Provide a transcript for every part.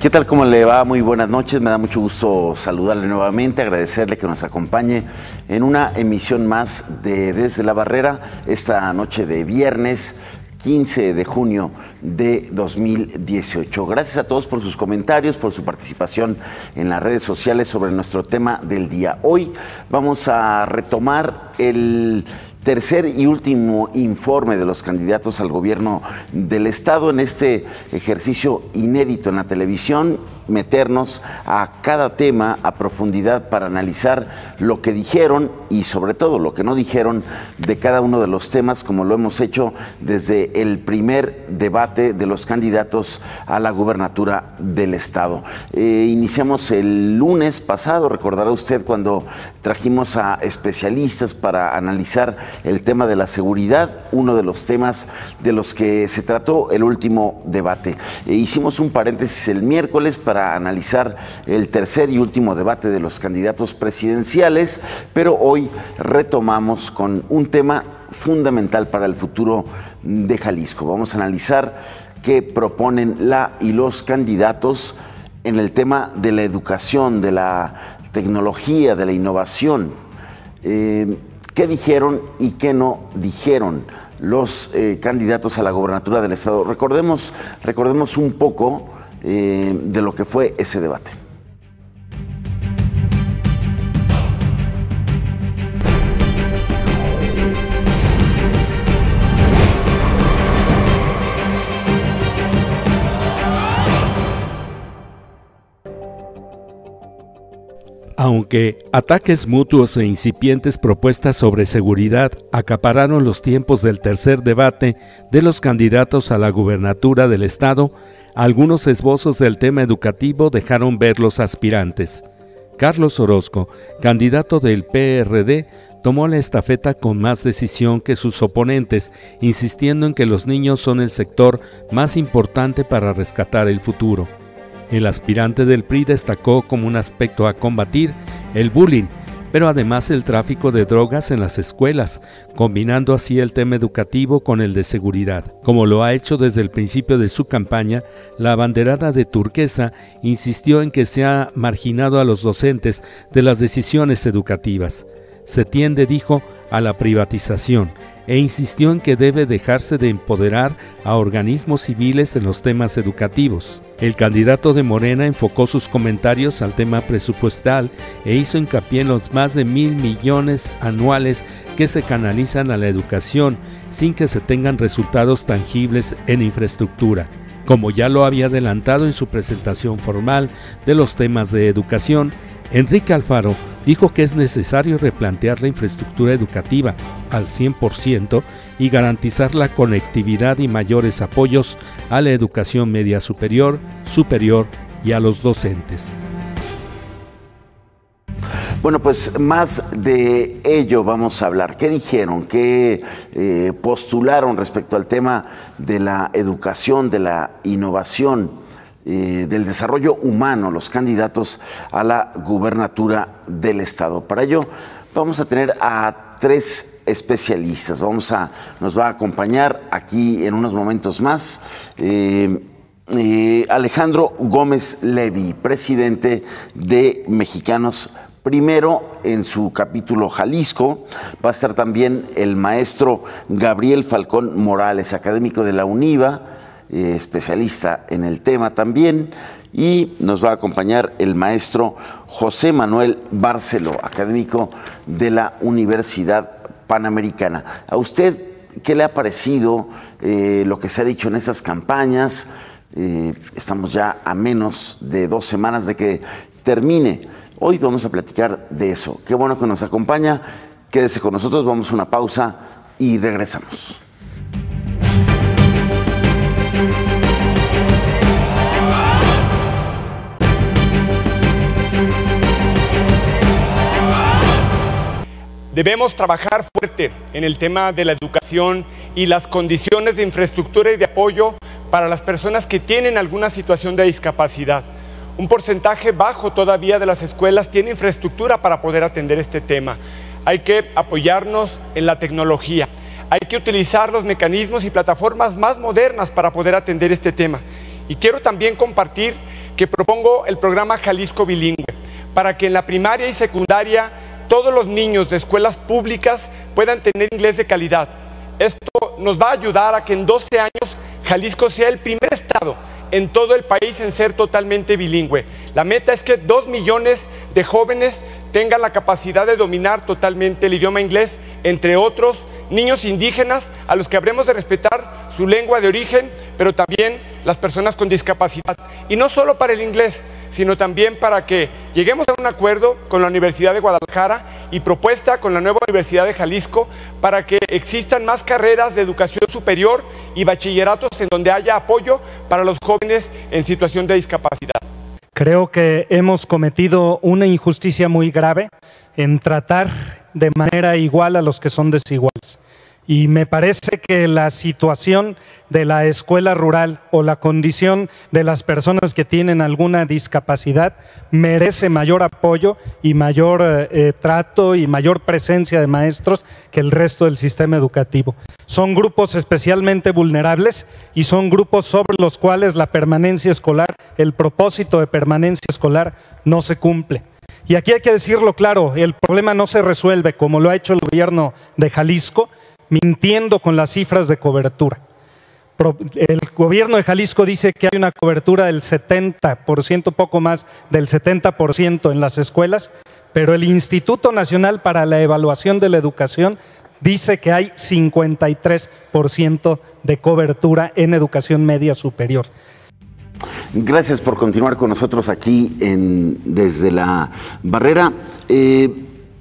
¿Qué tal? ¿Cómo le va? Muy buenas noches. Me da mucho gusto saludarle nuevamente, agradecerle que nos acompañe en una emisión más de Desde la Barrera, esta noche de viernes 15 de junio de 2018. Gracias a todos por sus comentarios, por su participación en las redes sociales sobre nuestro tema del día. Hoy vamos a retomar el tercer y último informe de los candidatos al gobierno del Estado en este ejercicio inédito en la televisión, meternos a cada tema a profundidad para analizar lo que dijeron y sobre todo lo que no dijeron de cada uno de los temas, como lo hemos hecho desde el primer debate de los candidatos a la gubernatura del Estado. Iniciamos el lunes pasado, recordará usted, cuando trajimos a especialistas para analizar el tema de la seguridad, uno de los temas de los que se trató el último debate. Hicimos un paréntesis el miércoles para analizar el tercer y último debate de los candidatos presidenciales, pero hoy retomamos con un tema fundamental para el futuro de Jalisco. Vamos a analizar qué proponen la y los candidatos en el tema de la educación, de la tecnología, de la innovación. ¿Qué dijeron y qué no dijeron los candidatos a la gobernatura del Estado? Recordemos un poco de lo que fue ese debate. Aunque ataques mutuos e incipientes propuestas sobre seguridad acapararon los tiempos del tercer debate de los candidatos a la gubernatura del Estado, algunos esbozos del tema educativo dejaron ver los aspirantes. Carlos Orozco, candidato del PRD, tomó la estafeta con más decisión que sus oponentes, insistiendo en que los niños son el sector más importante para rescatar el futuro. El aspirante del PRI destacó como un aspecto a combatir el bullying, pero además el tráfico de drogas en las escuelas, combinando así el tema educativo con el de seguridad. Como lo ha hecho desde el principio de su campaña, la abanderada de turquesa insistió en que se ha marginado a los docentes de las decisiones educativas. Se tiende, dijo, a la privatización, e insistió en que debe dejarse de empoderar a organismos civiles en los temas educativos. El candidato de Morena enfocó sus comentarios al tema presupuestal e hizo hincapié en los más de 1,000 millones anuales que se canalizan a la educación sin que se tengan resultados tangibles en infraestructura. Como ya lo había adelantado en su presentación formal de los temas de educación, Enrique Alfaro dijo que es necesario replantear la infraestructura educativa al 100% y garantizar la conectividad y mayores apoyos a la educación media superior y a los docentes. Bueno, pues más de ello vamos a hablar. ¿Qué dijeron? ¿Qué postularon respecto al tema de la educación, de la innovación, del desarrollo humano, los candidatos a la gubernatura del Estado? Para ello vamos a tener a 3 especialistas. Nos va a acompañar aquí en unos momentos más Alejandro Gómez Levi, presidente de Mexicanos Primero en su capítulo Jalisco. Va a estar también el maestro Gabriel Falcón Morales, académico de la UNIVA, especialista en el tema también, y nos va a acompañar el maestro José Manuel Barceló, académico de la Universidad Panamericana. ¿A usted qué le ha parecido lo que se ha dicho en esas campañas? Estamos ya a menos de 2 semanas de que termine. Hoy vamos a platicar de eso. Qué bueno que nos acompaña. Quédese con nosotros, vamos a una pausa y regresamos. Debemos trabajar fuerte en el tema de la educación y las condiciones de infraestructura y de apoyo para las personas que tienen alguna situación de discapacidad. Un porcentaje bajo todavía de las escuelas tiene infraestructura para poder atender este tema. Hay que apoyarnos en la tecnología. Hay que utilizar los mecanismos y plataformas más modernas para poder atender este tema. Y quiero también compartir que propongo el programa Jalisco Bilingüe, para que en la primaria y secundaria todos los niños de escuelas públicas puedan tener inglés de calidad. Esto nos va a ayudar a que en 12 años Jalisco sea el primer estado en todo el país en ser totalmente bilingüe. La meta es que 2 millones de jóvenes tengan la capacidad de dominar totalmente el idioma inglés, entre otros niños indígenas a los que habremos de respetar su lengua de origen, pero también las personas con discapacidad. Y no solo para el inglés, sino también para que lleguemos a un acuerdo con la Universidad de Guadalajara y propuesta con la nueva Universidad de Jalisco para que existan más carreras de educación superior y bachilleratos en donde haya apoyo para los jóvenes en situación de discapacidad. Creo que hemos cometido una injusticia muy grave en tratar de manera igual a los que son desiguales. Y me parece que la situación de la escuela rural o la condición de las personas que tienen alguna discapacidad merece mayor apoyo y mayor trato y mayor presencia de maestros que el resto del sistema educativo. Son grupos especialmente vulnerables y son grupos sobre los cuales la permanencia escolar, el propósito de permanencia escolar no se cumple. Y aquí hay que decirlo claro, el problema no se resuelve como lo ha hecho el gobierno de Jalisco, mintiendo con las cifras de cobertura. El gobierno de Jalisco dice que hay una cobertura del 70%, poco más del 70% en las escuelas, pero el Instituto Nacional para la Evaluación de la Educación dice que hay 53% de cobertura en educación media superior. Gracias por continuar con nosotros aquí desde la barrera.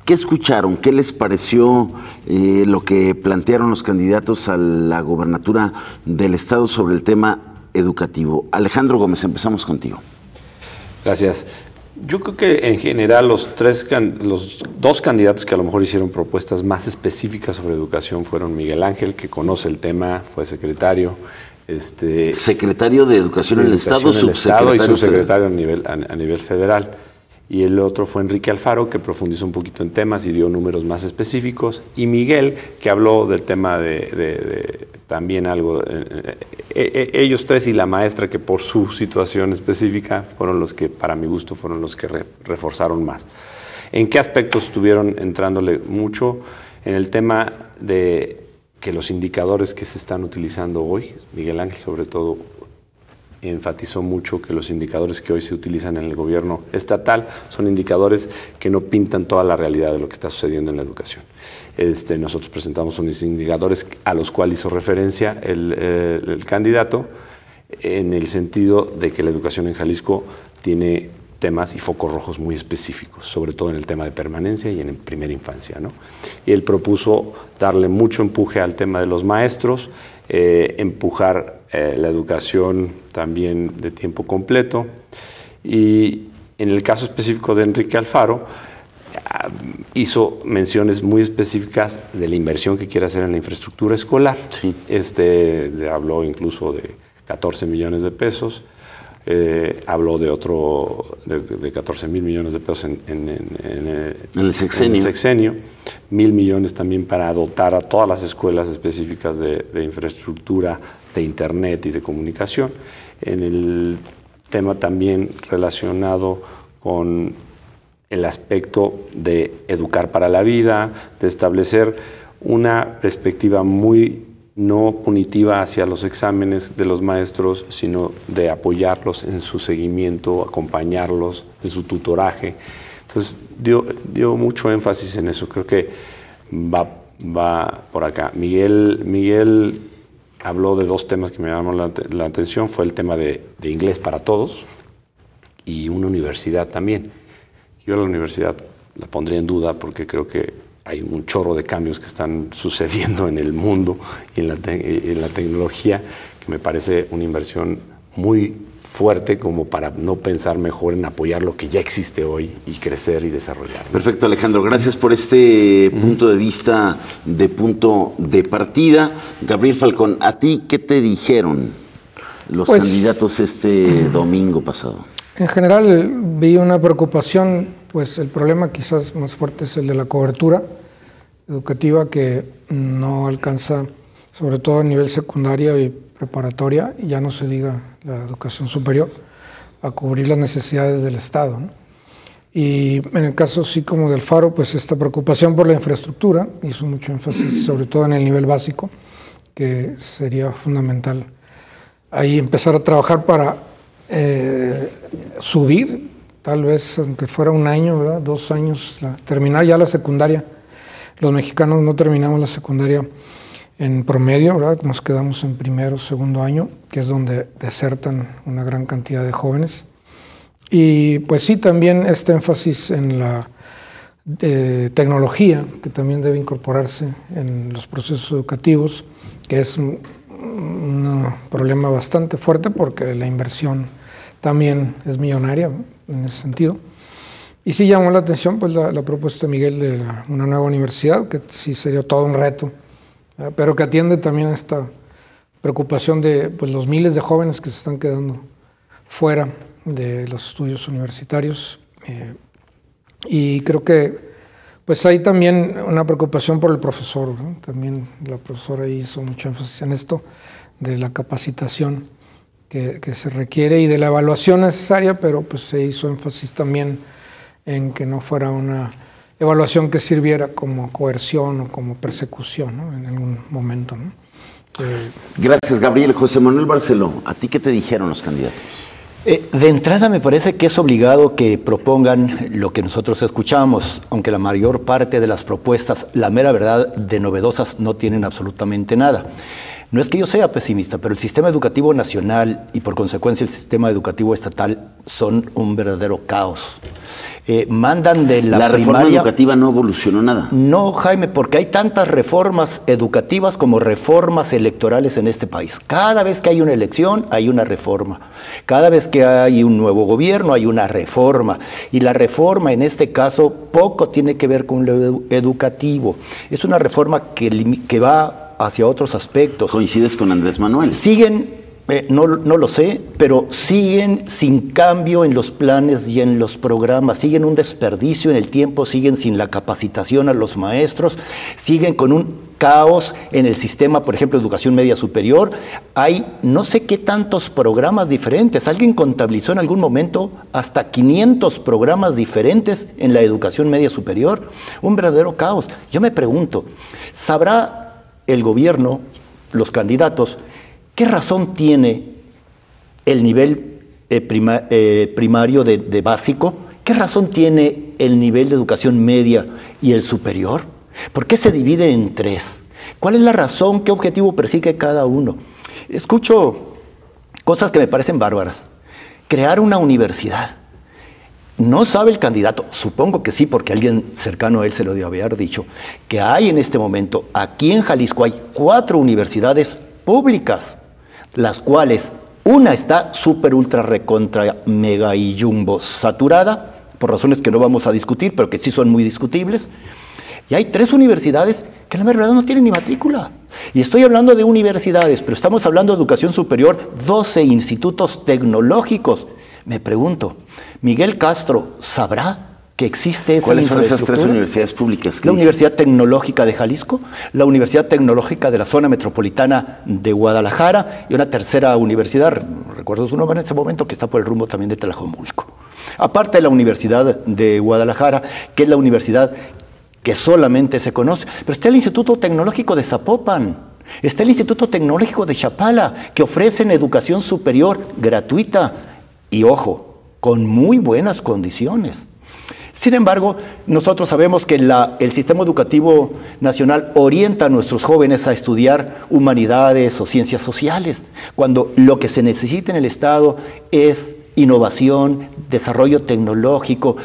¿Qué escucharon? ¿Qué les pareció lo que plantearon los candidatos a la gobernatura del estado sobre el tema educativo? Alejandro Gómez, empezamos contigo. Gracias. Yo creo que en general los dos candidatos que a lo mejor hicieron propuestas más específicas sobre educación fueron Miguel Ángel, que conoce el tema, fue secretario. Secretario de Educación en el Estado, subsecretario y subsecretario a nivel federal. Y el otro fue Enrique Alfaro, que profundizó un poquito en temas y dio números más específicos. Y Miguel, que habló del tema de también algo. Ellos tres y la maestra, que por su situación específica fueron los que, para mi gusto, fueron los que reforzaron más. ¿En qué aspectos estuvieron entrándole mucho? En el tema de que los indicadores que se están utilizando hoy, Miguel Ángel sobre todo, enfatizó mucho que los indicadores que hoy se utilizan en el gobierno estatal son indicadores que no pintan toda la realidad de lo que está sucediendo en la educación. Nosotros presentamos unos indicadores a los cuales hizo referencia el candidato, en el sentido de que la educación en Jalisco tiene temas y focos rojos muy específicos, sobre todo en el tema de permanencia y en primera infancia, ¿no? Y él propuso darle mucho empuje al tema de los maestros, empujar la educación también de tiempo completo. Y en el caso específico de Enrique Alfaro, hizo menciones muy específicas de la inversión que quiere hacer en la infraestructura escolar. Sí. Habló incluso de 14 millones de pesos. Habló de 14 mil millones de pesos en el sexenio, 1,000 millones también para dotar a todas las escuelas específicas de infraestructura de internet y de comunicación. En el tema también relacionado con el aspecto de educar para la vida, de establecer una perspectiva muy no punitiva hacia los exámenes de los maestros, sino de apoyarlos en su seguimiento, acompañarlos en su tutoraje. Entonces dio mucho énfasis en eso. Creo que va por acá. Miguel habló de dos temas que me llamaron la atención. Fue el tema de inglés para todos y una universidad también. Yo la universidad la pondría en duda porque creo que hay un chorro de cambios que están sucediendo en el mundo y en la tecnología, que me parece una inversión muy fuerte como para no pensar mejor en apoyar lo que ya existe hoy y crecer y desarrollar. Perfecto, Alejandro. Gracias por este punto de vista de punto de partida. Gabriel Falcón, ¿a ti qué te dijeron los candidatos domingo pasado? En general vi una preocupación. Pues el problema quizás más fuerte es el de la cobertura educativa, que no alcanza, sobre todo a nivel secundaria y preparatoria, y ya no se diga la educación superior, a cubrir las necesidades del Estado, ¿no? Y en el caso sí como de Alfaro, pues esta preocupación por la infraestructura, hizo mucho énfasis sobre todo en el nivel básico, que sería fundamental ahí empezar a trabajar para subir, tal vez aunque fuera un año, ¿verdad? 2 años, terminar ya la secundaria. Los mexicanos no terminamos la secundaria en promedio, ¿verdad? Nos quedamos en primero, segundo año, que es donde desertan una gran cantidad de jóvenes. Y pues sí, también este énfasis en la tecnología, que también debe incorporarse en los procesos educativos, que es un problema bastante fuerte porque la inversión también es millonaria en ese sentido. Y sí llamó la atención pues la propuesta de Miguel de una nueva universidad, que sí sería todo un reto, pero que atiende también a esta preocupación de pues, los miles de jóvenes que se están quedando fuera de los estudios universitarios. Y creo que pues hay también una preocupación por el profesor, ¿no? También la profesora hizo mucho énfasis en esto, de la capacitación que se requiere y de la evaluación necesaria, pero pues se hizo énfasis también en que no fuera una evaluación que sirviera como coerción o como persecución, ¿no? En algún momento, ¿no? Gracias, Gabriel. José Manuel Barceló, ¿a ti qué te dijeron los candidatos? De entrada me parece que es obligado que propongan lo que nosotros escuchamos, aunque la mayor parte de las propuestas, la mera verdad, de novedosas no tienen absolutamente nada. No es que yo sea pesimista, pero el sistema educativo nacional y por consecuencia el sistema educativo estatal son un verdadero caos. Mandan de la reforma primaria, educativa no evolucionó nada. No, Jaime, porque hay tantas reformas educativas como reformas electorales en este país. Cada vez que hay una elección, hay una reforma. Cada vez que hay un nuevo gobierno, hay una reforma. Y la reforma, en este caso, poco tiene que ver con lo educativo. Es una reforma que va hacia otros aspectos. ¿Coincides con Andrés Manuel? Siguen... no lo sé, pero siguen sin cambio en los planes y en los programas, siguen un desperdicio en el tiempo, siguen sin la capacitación a los maestros, siguen con un caos en el sistema, por ejemplo, educación media superior. Hay no sé qué tantos programas diferentes, alguien contabilizó en algún momento hasta 500 programas diferentes en la educación media superior, un verdadero caos. Yo me pregunto, ¿sabrá el gobierno, los candidatos, qué razón tiene el nivel primario de básico? ¿Qué razón tiene el nivel de educación media y el superior? ¿Por qué se divide en 3? ¿Cuál es la razón? ¿Qué objetivo persigue cada uno? Escucho cosas que me parecen bárbaras. Crear una universidad. No sabe el candidato, supongo que sí, porque alguien cercano a él se lo debe haber dicho, que hay en este momento, aquí en Jalisco hay 4 universidades públicas, las cuales una está súper ultra recontra mega y jumbo saturada, por razones que no vamos a discutir, pero que sí son muy discutibles, y hay 3 universidades que la verdad no tienen ni matrícula. Y estoy hablando de universidades, pero estamos hablando de educación superior, 12 institutos tecnológicos. Me pregunto, ¿Miguel Castro sabrá que existe esa ¿Cuáles son esas 3 infraestructura? universidades públicas? La Universidad Tecnológica de Jalisco, la Universidad Tecnológica de la Zona Metropolitana de Guadalajara y una tercera universidad, no recuerdo su nombre en este momento, que está por el rumbo también de Tlajomulco. Aparte de la Universidad de Guadalajara, que es la universidad que solamente se conoce, pero está el Instituto Tecnológico de Zapopan, está el Instituto Tecnológico de Chapala, que ofrecen educación superior gratuita y, ojo, con muy buenas condiciones. Sin embargo, nosotros sabemos que el sistema educativo nacional orienta a nuestros jóvenes a estudiar humanidades o ciencias sociales, cuando lo que se necesita en el Estado es innovación, desarrollo tecnológico,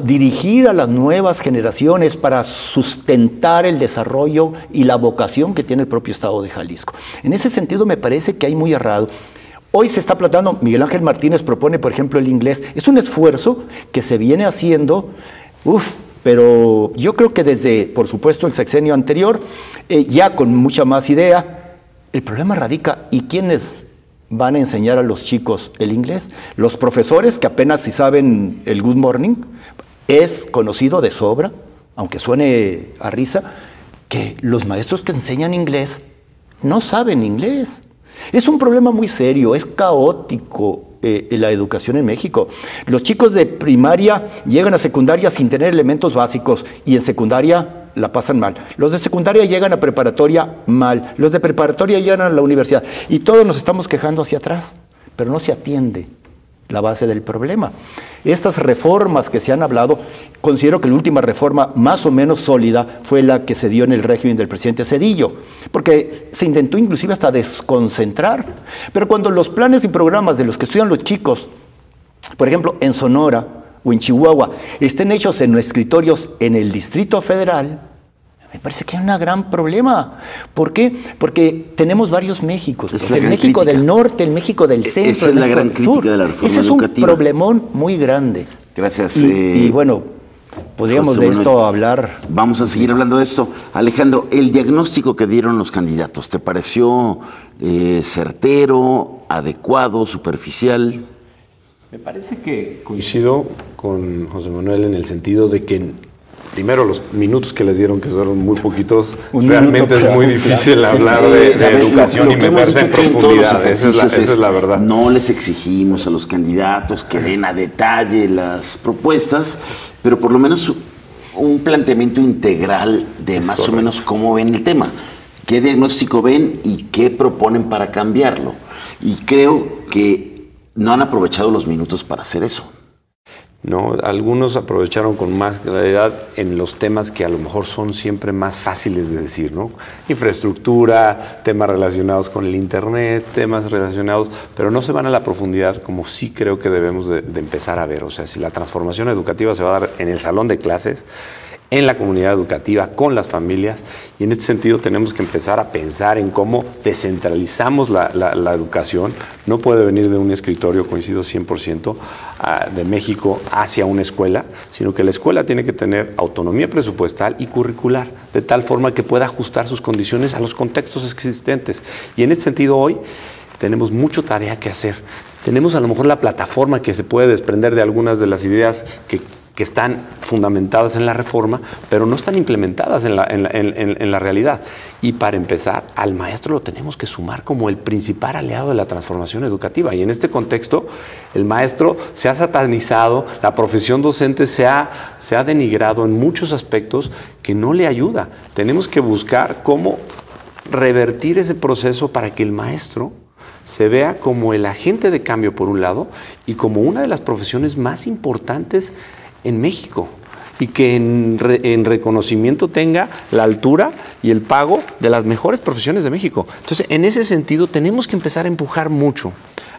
dirigir a las nuevas generaciones para sustentar el desarrollo y la vocación que tiene el propio Estado de Jalisco. En ese sentido me parece que hay muy errado. Hoy se está planteando, Miguel Ángel Martínez propone, por ejemplo, el inglés. Es un esfuerzo que se viene haciendo, pero yo creo que desde, por supuesto, el sexenio anterior, ya con mucha más idea. El problema radica, ¿y quiénes van a enseñar a los chicos el inglés? Los profesores, que apenas si saben el good morning. Es conocido de sobra, aunque suene a risa, que los maestros que enseñan inglés no saben inglés. Es un problema muy serio, es caótico la educación en México. Los chicos de primaria llegan a secundaria sin tener elementos básicos y en secundaria la pasan mal. Los de secundaria llegan a preparatoria mal. Los de preparatoria llegan a la universidad. Y todos nos estamos quejando hacia atrás, pero no se atiende la base del problema. Estas reformas que se han hablado, considero que la última reforma más o menos sólida fue la que se dio en el régimen del presidente Zedillo, porque se intentó inclusive hasta desconcentrar. Pero cuando los planes y programas de los que estudian los chicos, por ejemplo, en Sonora o en Chihuahua, estén hechos en escritorios en el Distrito Federal, me parece que hay un gran problema. ¿Por qué? Porque tenemos varios Méxicos. Es el México crítica del norte, el México del centro, esa es la gran crítica de la reforma Ese es educativa. Un problemón muy grande. Gracias. Y bueno, podríamos de esto hablar. Vamos a seguir hablando de esto. Alejandro, el diagnóstico que dieron los candidatos, ¿te pareció certero, adecuado, superficial? Me parece que coincido con José Manuel en el sentido de que primero, los minutos que les dieron, que fueron muy poquitos, realmente es muy difícil hablar de educación y meterse en profundidad. Esa es la verdad. No les exigimos a los candidatos que den a detalle las propuestas, pero por lo menos un planteamiento integral de más correcto o menos cómo ven el tema, qué diagnóstico ven y qué proponen para cambiarlo. Y creo que no han aprovechado los minutos para hacer eso. No, algunos aprovecharon con más claridad en los temas que a lo mejor son siempre más fáciles de decir, ¿no? Infraestructura, temas relacionados con el internet, temas relacionados, pero no se van a la profundidad como sí creo que debemos de empezar a ver. O sea, si la transformación educativa se va a dar en el salón de clases, en la comunidad educativa, con las familias, y en este sentido tenemos que empezar a pensar en cómo descentralizamos la educación. No puede venir de un escritorio, coincido 100%, de México hacia una escuela, sino que la escuela tiene que tener autonomía presupuestal y curricular, de tal forma que pueda ajustar sus condiciones a los contextos existentes. Y en este sentido hoy tenemos mucha tarea que hacer. Tenemos a lo mejor la plataforma que se puede desprender de algunas de las ideas que están fundamentadas en la reforma, pero no están implementadas en la realidad. Y para empezar, al maestro lo tenemos que sumar como el principal aliado de la transformación educativa. Y en este contexto, el maestro se ha satanizado, la profesión docente se ha denigrado en muchos aspectos que no le ayuda. Tenemos que buscar cómo revertir ese proceso para que el maestro se vea como el agente de cambio, por un lado, y como una de las profesiones más importantes en México, y que en reconocimiento tenga la altura y el pago de las mejores profesiones de México. Entonces, en ese sentido, tenemos que empezar a empujar mucho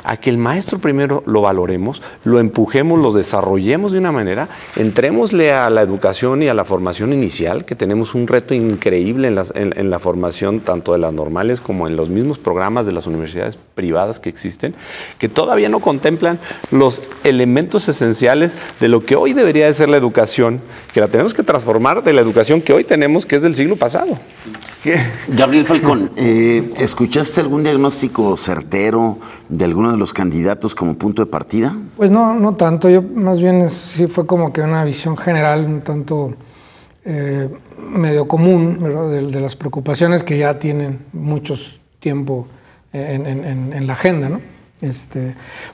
a que el maestro primero lo valoremos, lo empujemos, lo desarrollemos de una manera, entrémosle a la educación y a la formación inicial, que tenemos un reto increíble en la formación tanto de las normales como en los mismos programas de las universidades privadas que existen, que todavía no contemplan los elementos esenciales de lo que hoy debería de ser la educación, que la tenemos que transformar de la educación que hoy tenemos, que es del siglo pasado. Gabriel Falcón, ¿escuchaste algún diagnóstico certero de alguno de los candidatos como punto de partida? Pues no tanto. Yo más bien sí fue como que una visión general, un tanto medio común, ¿verdad? De las preocupaciones que ya tienen muchos tiempo en la agenda, ¿no?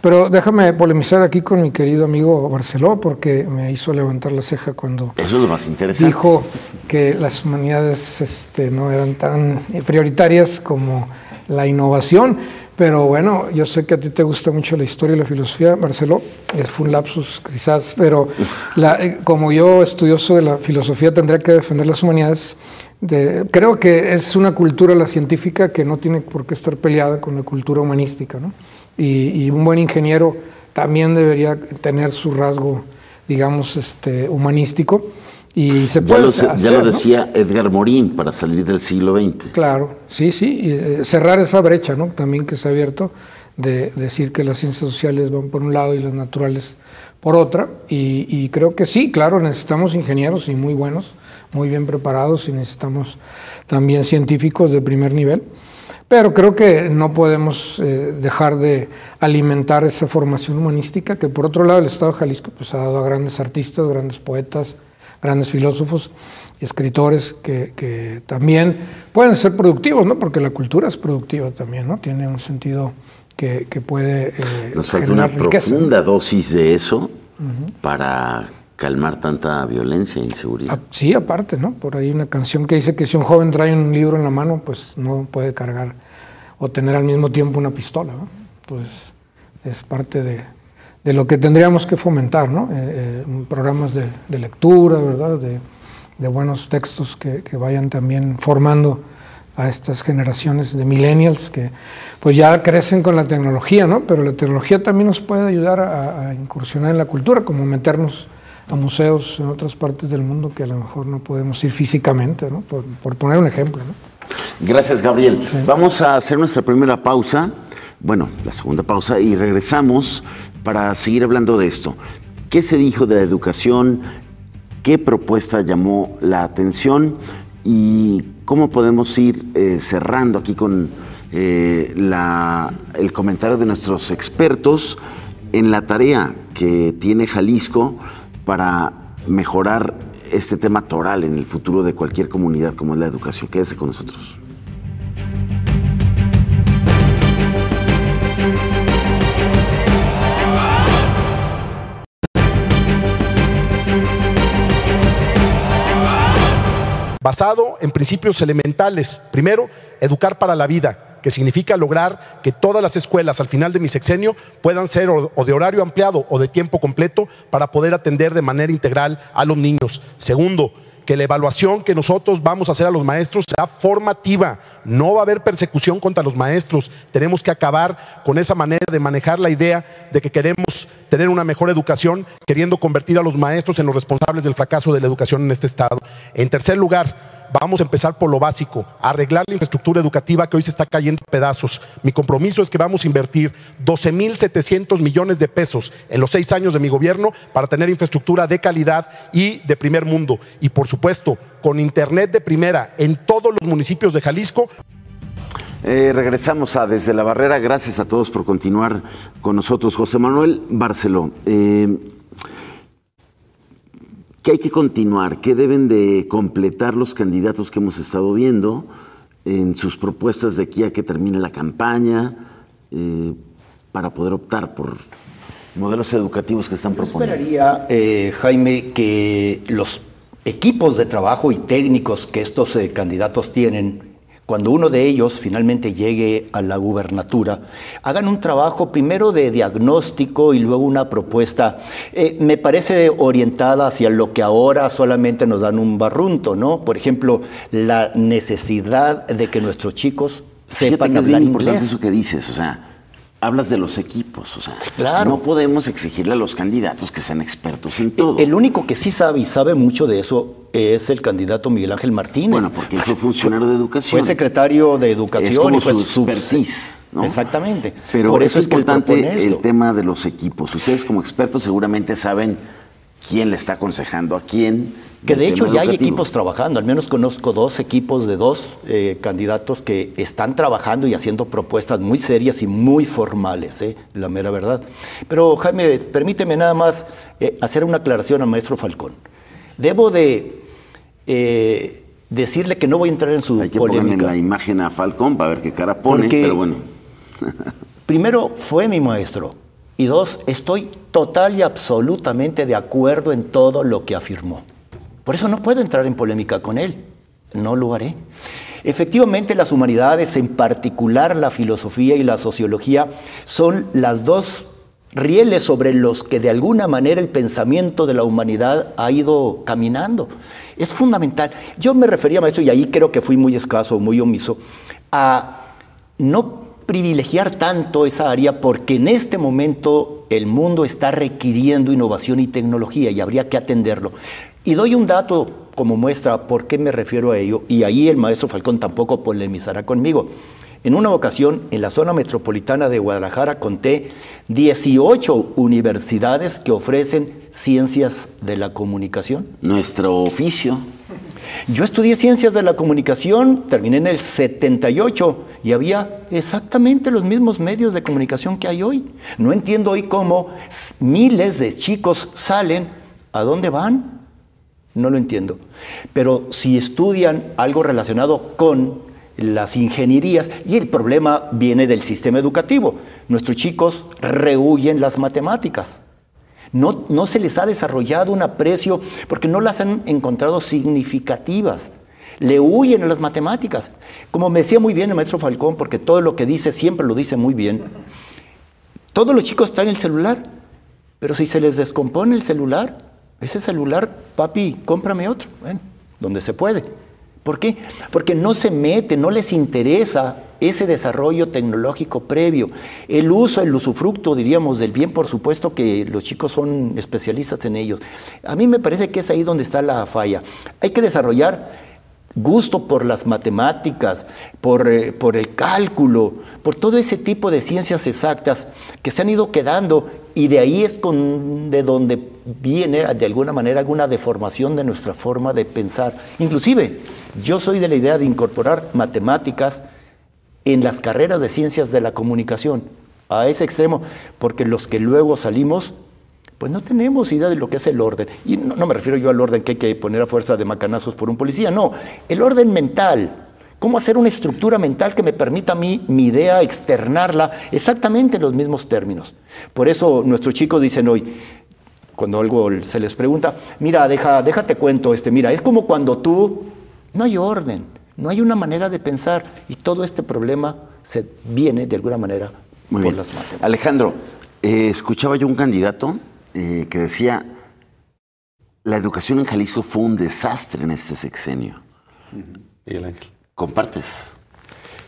Pero déjame polemizar aquí con mi querido amigo Barceló, porque me hizo levantar la ceja cuando eso es lo más interesante. Dijo que las humanidades no eran tan prioritarias como la innovación. Pero bueno, yo sé que a ti te gusta mucho la historia y la filosofía, Barceló, fue un lapsus quizás, pero como yo estudioso de la filosofía tendría que defender las humanidades. Creo que es una cultura, la científica, que no tiene por qué estar peleada con la cultura humanística, ¿no? Y un buen ingeniero también debería tener su rasgo, digamos, humanístico. Y se puede ya lo decía, ¿no? Edgar Morin, para salir del siglo XX. Claro, sí, y cerrar esa brecha, ¿no? También que se ha abierto, de decir que las ciencias sociales van por un lado y las naturales por otra. Y creo que sí, claro, necesitamos ingenieros y muy buenos, muy bien preparados, y necesitamos también científicos de primer nivel. Pero creo que no podemos dejar de alimentar esa formación humanística, que por otro lado el Estado de Jalisco pues, ha dado a grandes artistas, grandes poetas, grandes filósofos y escritores que también pueden ser productivos, ¿no? Porque la cultura es productiva también, ¿no? Tiene un sentido que puede Nos falta una profunda dosis de eso para calmar tanta violencia e inseguridad. Sí, aparte, ¿no? Por ahí una canción que dice que si un joven trae un libro en la mano, pues no puede cargar o tener al mismo tiempo una pistola, ¿no? Pues es parte de lo que tendríamos que fomentar, ¿no? Programas de lectura, ¿verdad? De buenos textos que vayan también formando a estas generaciones de millennials que pues ya crecen con la tecnología, ¿no? Pero la tecnología también nos puede ayudar a incursionar en la cultura, como meternos a museos en otras partes del mundo que a lo mejor no podemos ir físicamente, ¿no? Por poner un ejemplo, ¿no? Gracias, Gabriel. Sí. Vamos a hacer nuestra primera pausa, bueno, la segunda pausa, y regresamos para seguir hablando de esto. ¿Qué se dijo de la educación? ¿Qué propuesta llamó la atención? ¿Y cómo podemos ir cerrando aquí con el comentario de nuestros expertos en la tarea que tiene Jalisco para mejorar este tema toral en el futuro de cualquier comunidad como es la educación? Quédese con nosotros. Basado en principios elementales. Primero, educar para la vida, que significa lograr que todas las escuelas al final de mi sexenio puedan ser o de horario ampliado o de tiempo completo para poder atender de manera integral a los niños. Segundo, que la evaluación que nosotros vamos a hacer a los maestros será formativa. No va a haber persecución contra los maestros. Tenemos que acabar con esa manera de manejar la idea de que queremos tener una mejor educación, queriendo convertir a los maestros en los responsables del fracaso de la educación en este estado. En tercer lugar, vamos a empezar por lo básico, arreglar la infraestructura educativa que hoy se está cayendo a pedazos. Mi compromiso es que vamos a invertir 12,700 millones de pesos en los 6 años de mi gobierno para tener infraestructura de calidad y de primer mundo. Y por supuesto, con internet de primera en todos los municipios de Jalisco. Regresamos a Desde la Barrera. Gracias a todos por continuar con nosotros. José Manuel Barceló, ¿qué hay que continuar? ¿Qué deben de completar los candidatos que hemos estado viendo en sus propuestas de aquí a que termine la campaña para poder optar por modelos educativos que están proponiendo? Yo esperaría, Jaime, que los equipos de trabajo y técnicos que estos candidatos tienen, cuando uno de ellos finalmente llegue a la gubernatura, hagan un trabajo primero de diagnóstico y luego una propuesta, me parece orientada hacia lo que ahora solamente nos dan un barrunto, ¿no? Por ejemplo, la necesidad de que nuestros chicos sepan hablar inglés. Es importante eso que dices, o sea, hablas de los equipos, o sea, claro. No podemos exigirle a los candidatos que sean expertos en todo. El único que sí sabe y sabe mucho de eso es el candidato Miguel Ángel Martínez. Bueno, porque él fue funcionario de educación. Fue secretario de educación. Es como y fue su expertise, ¿no? Exactamente. Pero por eso es importante el tema de los equipos. Ustedes como expertos seguramente saben quién le está aconsejando a quién. Que de hecho ya hay equipos trabajando, al menos conozco 2 equipos de 2 candidatos que están trabajando y haciendo propuestas muy serias y muy formales, la mera verdad. Pero Jaime, permíteme nada más hacer una aclaración al maestro Falcón. Debo de decirle que no voy a entrar en su polémica. Hay que ponerle la imagen a Falcón para ver qué cara pone, pero bueno. Primero, fue mi maestro. Y 2, estoy total y absolutamente de acuerdo en todo lo que afirmó. Por eso no puedo entrar en polémica con él, no lo haré. Efectivamente, las humanidades, en particular la filosofía y la sociología, son las 2 rieles sobre los que de alguna manera el pensamiento de la humanidad ha ido caminando. Es fundamental. Yo me refería, maestro, y ahí creo que fui muy escaso, muy omiso, a no privilegiar tanto esa área porque en este momento el mundo está requiriendo innovación y tecnología y habría que atenderlo. Y doy un dato como muestra por qué me refiero a ello, y ahí el maestro Falcón tampoco polemizará conmigo. En una ocasión, en la zona metropolitana de Guadalajara, conté 18 universidades que ofrecen ciencias de la comunicación. Nuestro oficio. Yo estudié ciencias de la comunicación, terminé en el 78 y había exactamente los mismos medios de comunicación que hay hoy. No entiendo hoy cómo miles de chicos salen. ¿A dónde van? No lo entiendo. Pero si estudian algo relacionado con las ingenierías, y el problema viene del sistema educativo. nuestros chicos rehuyen las matemáticas. No se les ha desarrollado un aprecio porque no las han encontrado significativas. Le huyen a las matemáticas. Como me decía muy bien el maestro Falcón, porque todo lo que dice siempre lo dice muy bien, todos los chicos traen el celular, pero si se les descompone el celular, ese celular, papi, cómprame otro. Bueno, donde se puede. ¿Por qué? Porque no se mete, no les interesa ese desarrollo tecnológico previo. El uso, el usufructo, diríamos, del bien, por supuesto que los chicos son especialistas en ellos. A mí me parece que es ahí donde está la falla. Hay que desarrollar gusto por las matemáticas, por el cálculo, por todo ese tipo de ciencias exactas que se han ido quedando, y de ahí es de donde viene de alguna manera alguna deformación de nuestra forma de pensar. Inclusive, yo soy de la idea de incorporar matemáticas en las carreras de ciencias de la comunicación, a ese extremo, porque los que luego salimos, pues no tenemos idea de lo que es el orden. Y no me refiero yo al orden que hay que poner a fuerza de macanazos por un policía, no, el orden mental. Cómo hacer una estructura mental que me permita a mí, mi idea, externarla exactamente en los mismos términos. Por eso nuestros chicos dicen hoy, cuando algo se les pregunta, mira, déjate cuento, mira, es como cuando no hay orden, no hay una manera de pensar, y todo este problema se viene de alguna manera por las matemáticas. Alejandro, escuchaba yo un candidato que decía, la educación en Jalisco fue un desastre en este sexenio. Miguel Ángel. ¿Compartes?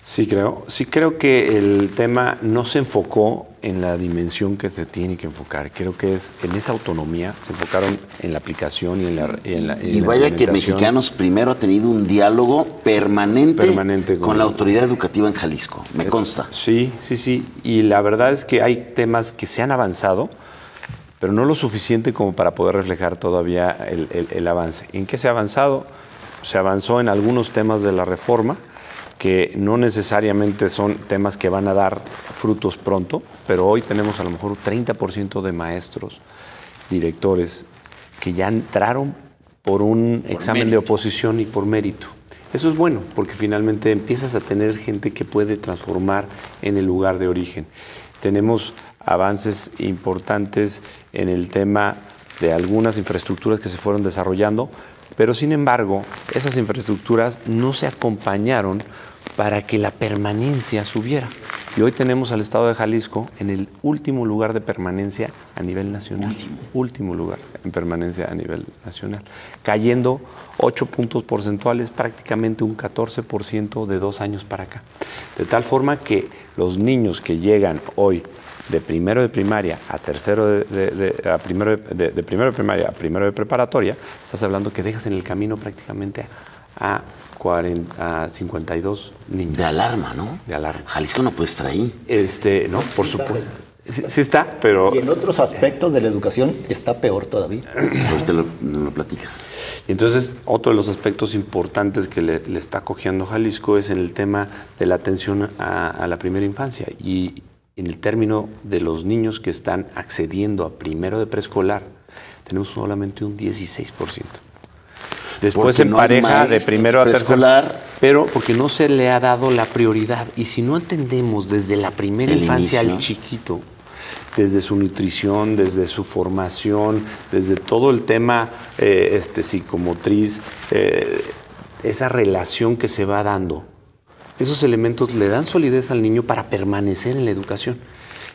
Sí creo que el tema no se enfocó en la dimensión que se tiene que enfocar. Creo que es en esa autonomía, se enfocaron en la aplicación y en la y vaya que Mexicanos Primero ha tenido un diálogo permanente con la autoridad educativa en Jalisco, me consta. Sí. Y la verdad es que hay temas que se han avanzado, pero no lo suficiente como para poder reflejar todavía el avance. ¿En qué se ha avanzado? Se avanzó en algunos temas de la reforma, que no necesariamente son temas que van a dar frutos pronto, pero hoy tenemos a lo mejor un 30% de maestros, directores, que ya entraron por un examen de oposición y por mérito. Eso es bueno, porque finalmente empiezas a tener gente que puede transformar en el lugar de origen. Tenemos avances importantes en el tema de algunas infraestructuras que se fueron desarrollando, pero sin embargo, esas infraestructuras no se acompañaron para que la permanencia subiera. Y hoy tenemos al Estado de Jalisco en el último lugar de permanencia a nivel nacional. Último lugar en permanencia a nivel nacional. Cayendo 8 puntos porcentuales, prácticamente un 14% de 2 años para acá. De tal forma que los niños que llegan hoy de primero de primaria a tercero de primero de primaria a primero de preparatoria, estás hablando que dejas en el camino prácticamente a 52 niños. De alarma, ¿no? De alarma. Jalisco no puede estar ahí. No, por supuesto. Sí está, pero... Y en otros aspectos de la educación está peor todavía. Ahorita lo platicas. Y entonces, otro de los aspectos importantes que le está cogiendo Jalisco es en el tema de la atención a la primera infancia. Y en el término de los niños que están accediendo a primero de preescolar, tenemos solamente un 16%. Después en pareja de primero a tercero, pero porque no se le ha dado la prioridad. Y si no entendemos desde la primera infancia al chiquito, desde su nutrición, desde su formación, desde todo el tema psicomotriz, esa relación que se va dando, esos elementos le dan solidez al niño para permanecer en la educación.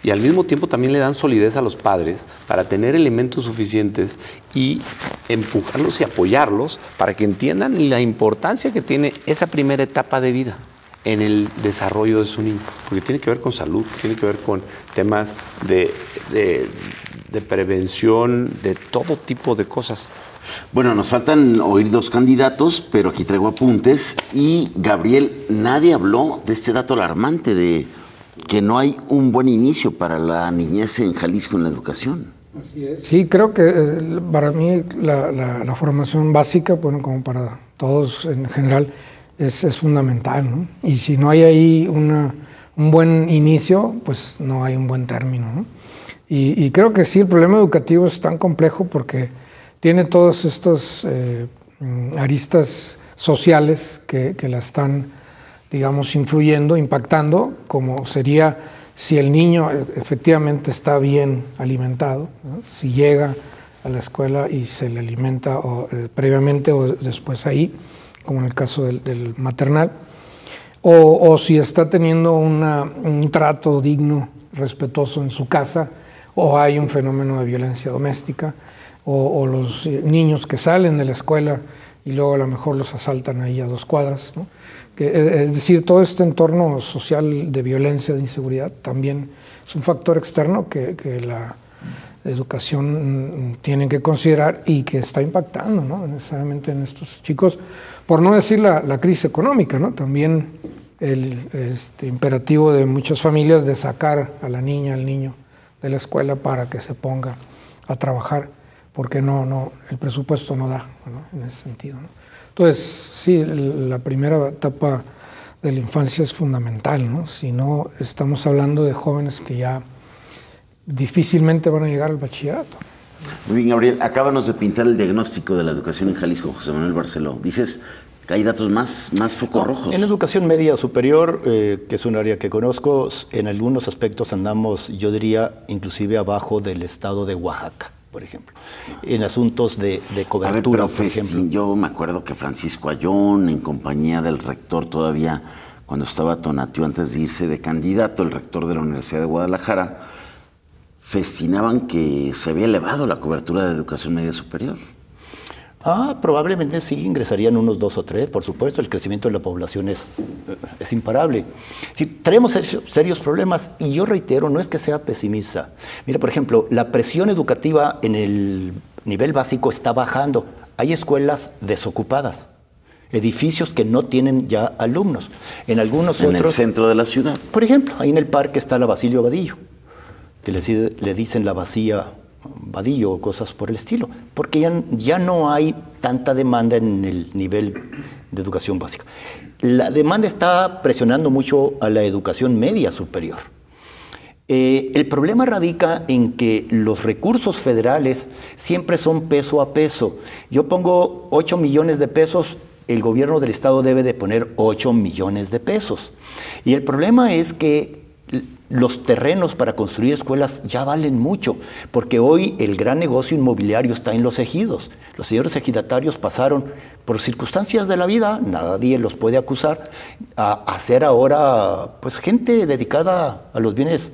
Y al mismo tiempo también le dan solidez a los padres para tener elementos suficientes y empujarlos y apoyarlos para que entiendan la importancia que tiene esa primera etapa de vida en el desarrollo de su niño. Porque tiene que ver con salud, tiene que ver con temas de prevención, de todo tipo de cosas. Bueno, nos faltan oír 2 candidatos, pero aquí traigo apuntes. Y, Gabriel, nadie habló de este dato alarmante de que no hay un buen inicio para la niñez en Jalisco en la educación. Así es. Sí, creo que para mí la formación básica, bueno, como para todos en general, es fundamental, ¿no? Y si no hay ahí un buen inicio, pues no hay un buen término, ¿no? Y creo que sí, el problema educativo es tan complejo porque tiene todos estos aristas sociales que la están, digamos, influyendo, impactando, como sería si el niño efectivamente está bien alimentado, ¿no? Si llega a la escuela y se le alimenta previamente o después ahí, como en el caso del maternal, o si está teniendo un trato digno, respetuoso en su casa, o hay un fenómeno de violencia doméstica, o los niños que salen de la escuela y luego a lo mejor los asaltan ahí a 2 cuadras, ¿no? Es decir, todo este entorno social de violencia, de inseguridad, también es un factor externo que la educación tiene que considerar y que está impactando, ¿no? Necesariamente en estos chicos, por no decir la crisis económica, ¿no? También el imperativo de muchas familias de sacar a la niña, al niño de la escuela para que se ponga a trabajar, porque el presupuesto no da, ¿no? En ese sentido, ¿no? Entonces, sí, la primera etapa de la infancia es fundamental, ¿no? Si no, estamos hablando de jóvenes que ya difícilmente van a llegar al bachillerato. Muy bien, Gabriel, acábanos de pintar el diagnóstico de la educación en Jalisco, José Manuel Barceló. Dices que hay datos más focos rojos. En educación media superior, que es un área que conozco, en algunos aspectos andamos, yo diría, inclusive abajo del estado de Oaxaca, por ejemplo, en asuntos de cobertura, por ejemplo. Yo me acuerdo que Francisco Ayón, en compañía del rector todavía, cuando estaba Tonatiuh antes de irse de candidato, el rector de la Universidad de Guadalajara, festinaban que se había elevado la cobertura de educación media superior. Probablemente sí, ingresarían unos 2 o 3, por supuesto, el crecimiento de la población es imparable. Sí, tenemos serios problemas y yo reitero, no es que sea pesimista. Mira, por ejemplo, la presión educativa en el nivel básico está bajando. Hay escuelas desocupadas, edificios que no tienen ya alumnos. En algunos en el centro de la ciudad. Por ejemplo, ahí en el parque está la Basilio Vadillo, que le dicen la vacía Vadillo o cosas por el estilo, porque ya no hay tanta demanda en el nivel de educación básica. La demanda está presionando mucho a la educación media superior. El problema radica en que los recursos federales siempre son peso a peso. Yo pongo 8 millones de pesos, el gobierno del estado debe de poner 8 millones de pesos. Y el problema es que los terrenos para construir escuelas ya valen mucho, porque hoy el gran negocio inmobiliario está en los ejidos. Los señores ejidatarios pasaron por circunstancias de la vida, nadie los puede acusar, a ser ahora pues gente dedicada a los bienes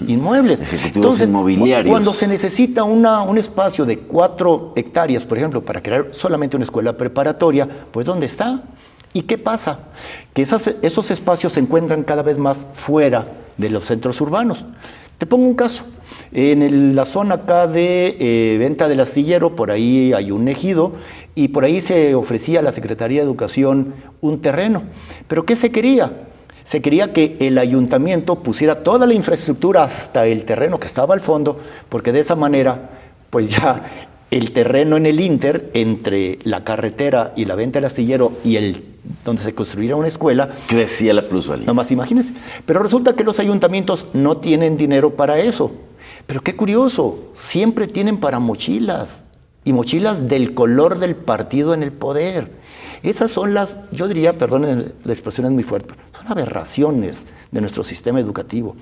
inmuebles. Entonces, inmobiliarios. Cuando se necesita un espacio de 4 hectáreas, por ejemplo, para crear solamente una escuela preparatoria, pues ¿dónde está? ¿Y qué pasa? Que esos espacios se encuentran cada vez más fuera de los centros urbanos. Te pongo un caso. En la zona acá de Venta del Astillero, por ahí hay un ejido, y por ahí se ofrecía a la Secretaría de Educación un terreno. ¿Pero qué se quería? Se quería que el ayuntamiento pusiera toda la infraestructura hasta el terreno que estaba al fondo, porque de esa manera, pues ya el terreno en el Inter, entre la carretera y la Venta del Astillero y donde se construiría una escuela, crecía la plusvalía. Nomás imagínense. Pero resulta que los ayuntamientos no tienen dinero para eso. Pero qué curioso, siempre tienen para mochilas, y mochilas del color del partido en el poder. Esas son yo diría, perdonen, la expresión es muy fuerte, son aberraciones de nuestro sistema educativo.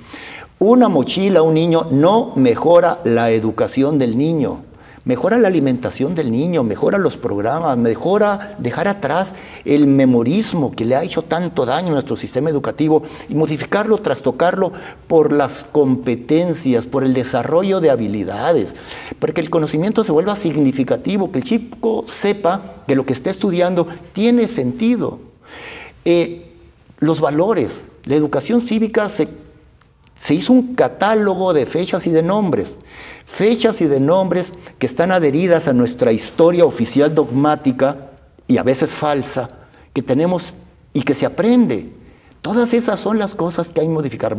Una mochila a un niño no mejora la educación del niño. Mejora la alimentación del niño, mejora los programas, mejora dejar atrás el memorismo que le ha hecho tanto daño a nuestro sistema educativo y modificarlo, trastocarlo por las competencias, por el desarrollo de habilidades, para que el conocimiento se vuelva significativo, que el chico sepa que lo que está estudiando tiene sentido. Los valores, la educación cívica se hizo un catálogo de fechas y de nombres que están adheridas a nuestra historia oficial dogmática y a veces falsa, que tenemos y que se aprende. Todas esas son las cosas que hay que modificar.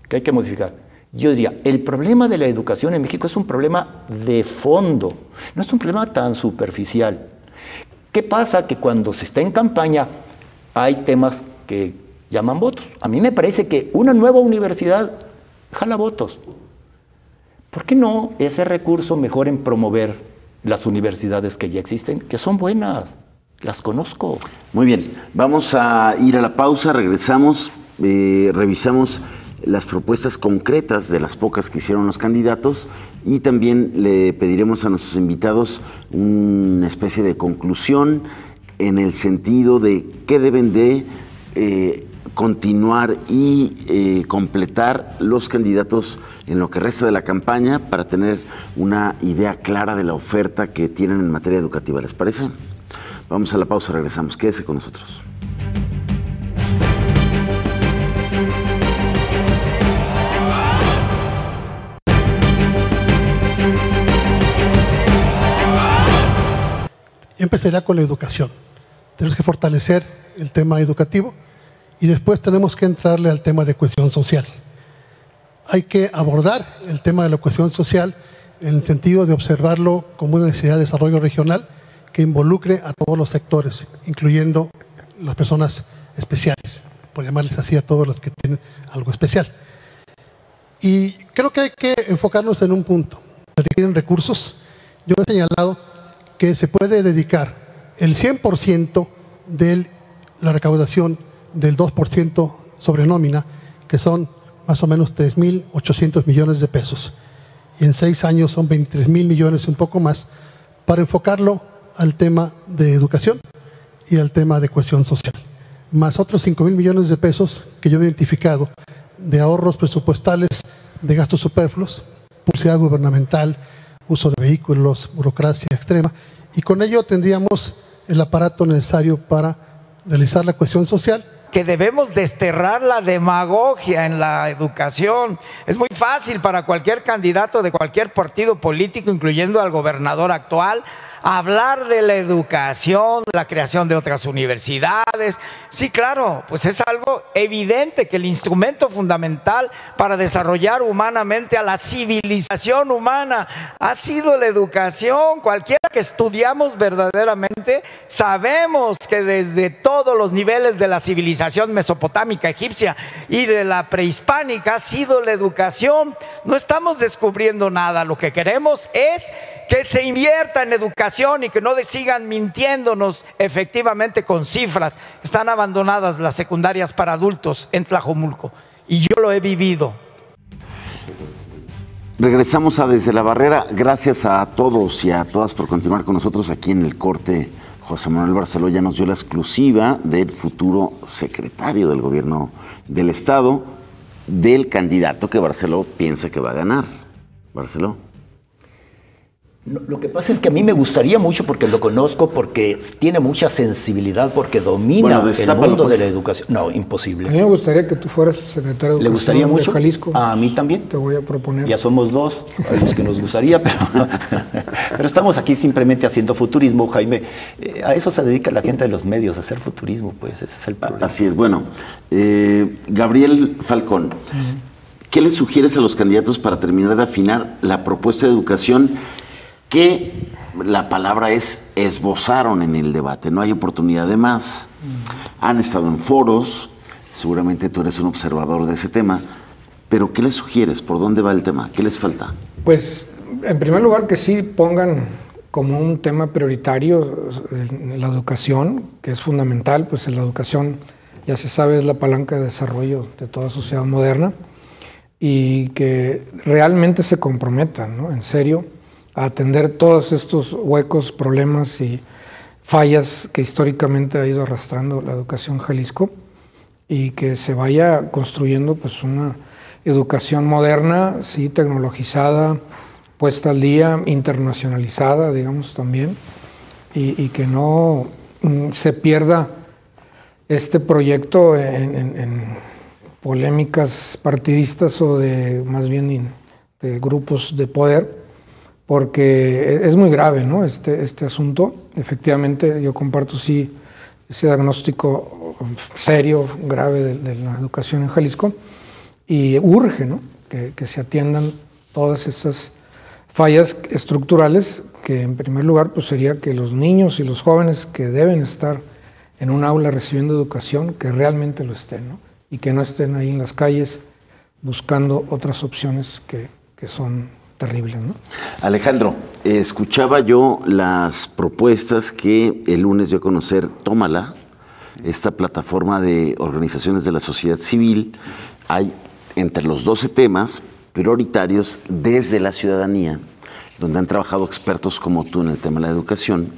Que hay que modificar. Yo diría, el problema de la educación en México es un problema de fondo, no es un problema tan superficial. ¿Qué pasa? Que cuando se está en campaña hay temas que llaman votos. A mí me parece que una nueva universidad jala votos. ¿Por qué no ese recurso mejor en promover las universidades que ya existen, que son buenas? Las conozco. Muy bien, vamos a ir a la pausa, regresamos, revisamos las propuestas concretas de las pocas que hicieron los candidatos, y también le pediremos a nuestros invitados una especie de conclusión en el sentido de qué deben de continuar y completar los candidatos en lo que resta de la campaña para tener una idea clara de la oferta que tienen en materia educativa. ¿Les parece? Vamos a la pausa, regresamos. Quédese con nosotros. Yo empezaría con la educación. Tenemos que fortalecer el tema educativo y después tenemos que entrarle al tema de cohesión social. Hay que abordar el tema de la cohesión social en el sentido de observarlo como una necesidad de desarrollo regional que involucre a todos los sectores, incluyendo las personas especiales, por llamarles así a todos los que tienen algo especial. Y creo que hay que enfocarnos en un punto. Se requieren recursos. Yo he señalado que se puede dedicar el 100% de la recaudación del 2% sobre nómina, que son más o menos 3.800 millones de pesos, y en 6 años son 23.000 millones y un poco más, para enfocarlo al tema de educación y al tema de cohesión social, más otros 5.000 millones de pesos que yo he identificado de ahorros presupuestales de gastos superfluos, publicidad gubernamental, uso de vehículos, burocracia extrema, y con ello tendríamos el aparato necesario para realizar la cohesión social. Que debemos desterrar la demagogia en la educación. Es muy fácil para cualquier candidato de cualquier partido político, incluyendo al gobernador actual, hablar de la educación, la creación de otras universidades. Sí, claro, pues es algo evidente que el instrumento fundamental para desarrollar humanamente a la civilización humana ha sido la educación. Cualquiera que estudiamos verdaderamente sabemos que desde todos los niveles de la civilización mesopotámica, egipcia y de la prehispánica ha sido la educación. No estamos descubriendo nada, lo que queremos es que se invierta en educación y que no sigan mintiéndonos efectivamente con cifras. Están abandonadas las secundarias para adultos en Tlajomulco y yo lo he vivido. Regresamos a Desde la Barrera. Gracias a todos y a todas por continuar con nosotros aquí en el corte. José Manuel Barceló ya nos dio la exclusiva del futuro secretario del gobierno del Estado, del candidato que Barceló piensa que va a ganar. Barceló. No, lo que pasa es que a mí me gustaría mucho, porque lo conozco, porque tiene mucha sensibilidad, porque domina el mundo de la educación. No, imposible. A mí me gustaría que tú fueras secretario de Educación. ¿Le gustaría mucho? De Jalisco. A mí también. Te voy a proponer. Ya somos dos, a los que nos gustaría, pero estamos aquí simplemente haciendo futurismo, Jaime. A eso se dedica la gente de los medios, a hacer futurismo, pues ese es el problema. Así es. Bueno, Gabriel Falcón, ¿qué le sugieres a los candidatos para terminar de afinar la propuesta de educación que la palabra es esbozaron en el debate? No hay oportunidad de más. Han estado en foros, seguramente tú eres un observador de ese tema, pero ¿qué les sugieres? ¿Por dónde va el tema? ¿Qué les falta? Pues, en primer lugar, que sí pongan como un tema prioritario la educación, que es fundamental. Pues la educación, ya se sabe, es la palanca de desarrollo de toda sociedad moderna, y que realmente se comprometan, ¿no?, en serio, a atender todos estos huecos, problemas y fallas que históricamente ha ido arrastrando la educación Jalisco, y que se vaya construyendo pues una educación moderna, sí, tecnologizada, puesta al día, internacionalizada, digamos, también, y que no se pierda este proyecto en polémicas partidistas o de más bien de grupos de poder, porque es muy grave, ¿no?, este asunto. Efectivamente, yo comparto sí ese diagnóstico serio, grave de la educación en Jalisco, y urge, ¿no?, que se atiendan todas estas fallas estructurales, que en primer lugar pues sería que los niños y los jóvenes que deben estar en un aula recibiendo educación, que realmente lo estén, ¿no?, y que no estén ahí en las calles buscando otras opciones que son terribles, ¿no? Alejandro, escuchaba yo las propuestas que el lunes dio a conocer Tómala, esta plataforma de organizaciones de la sociedad civil. Hay entre los 12 temas prioritarios desde la ciudadanía, donde han trabajado expertos como tú en el tema de la educación.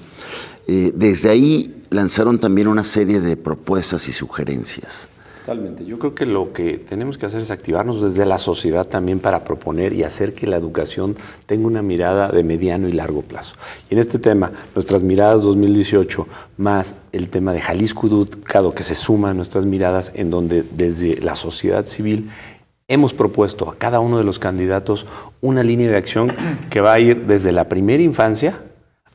Desde ahí lanzaron también una serie de propuestas y sugerencias. Totalmente. Yo creo que lo que tenemos que hacer es activarnos desde la sociedad también para proponer y hacer que la educación tenga una mirada de mediano y largo plazo. Y en este tema, nuestras miradas 2018, más el tema de Jalisco Educado, que se suma a nuestras miradas, en donde desde la sociedad civil hemos propuesto a cada uno de los candidatos una línea de acción que va a ir desde la primera infancia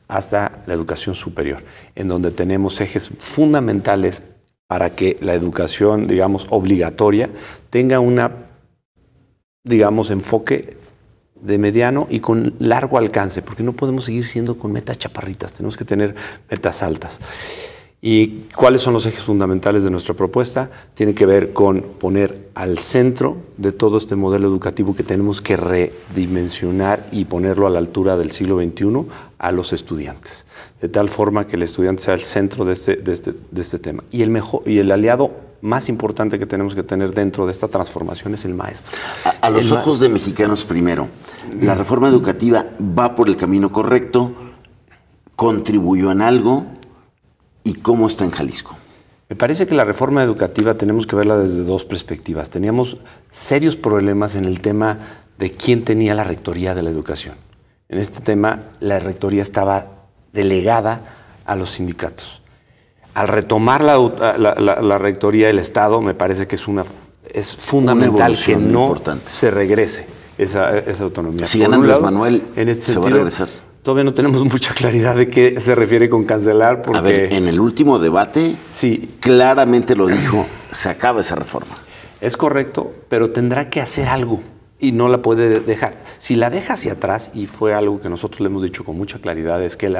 hasta la educación superior, en donde tenemos ejes fundamentales para que la educación, digamos, obligatoria tenga una, digamos, enfoque de mediano y con largo alcance, porque no podemos seguir siendo con metas chaparritas, tenemos que tener metas altas. ¿Y cuáles son los ejes fundamentales de nuestra propuesta? Tiene que ver con poner al centro de todo este modelo educativo que tenemos que redimensionar y ponerlo a la altura del siglo XXI a los estudiantes, de tal forma que el estudiante sea el centro de este tema. Y el aliado más importante que tenemos que tener dentro de esta transformación es el maestro. A los ojos de Mexicanos Primero, ¿la reforma educativa va por el camino correcto? ¿Contribuyó en algo? ¿Y cómo está en Jalisco? Me parece que la reforma educativa tenemos que verla desde dos perspectivas. Teníamos serios problemas en el tema de quién tenía la rectoría de la educación. En este tema, la rectoría estaba delegada a los sindicatos. Al retomar la rectoría del Estado, me parece que es fundamental que no se regrese esa autonomía. Si gana Andrés Manuel, en este sentido, va a regresar. Todavía no tenemos mucha claridad de qué se refiere con cancelar. Porque, a ver, en el último debate, sí, claramente lo dijo, se acaba esa reforma. Es correcto, pero tendrá que hacer algo y no la puede dejar. Si la deja hacia atrás, y fue algo que nosotros le hemos dicho con mucha claridad, es que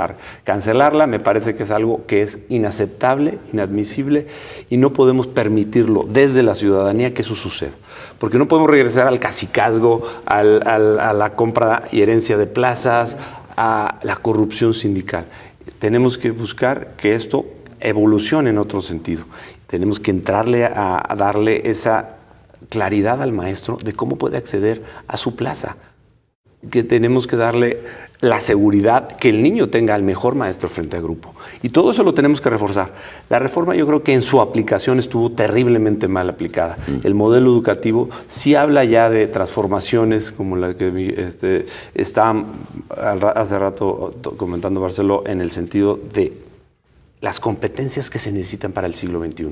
cancelarla me parece que es algo que es inaceptable, inadmisible, y no podemos permitirlo desde la ciudadanía que eso suceda. Porque no podemos regresar al cacicazgo, a la compra y herencia de plazas, a la corrupción sindical. Tenemos que buscar que esto evolucione en otro sentido. Tenemos que entrarle a darle esa claridad al maestro de cómo puede acceder a su plaza. Que tenemos que darle la seguridad que el niño tenga al mejor maestro frente al grupo. Y todo eso lo tenemos que reforzar. La reforma, yo creo que en su aplicación estuvo terriblemente mal aplicada. El modelo educativo sí habla ya de transformaciones como la que está hace rato comentando Barceló, en el sentido de las competencias que se necesitan para el siglo XXI.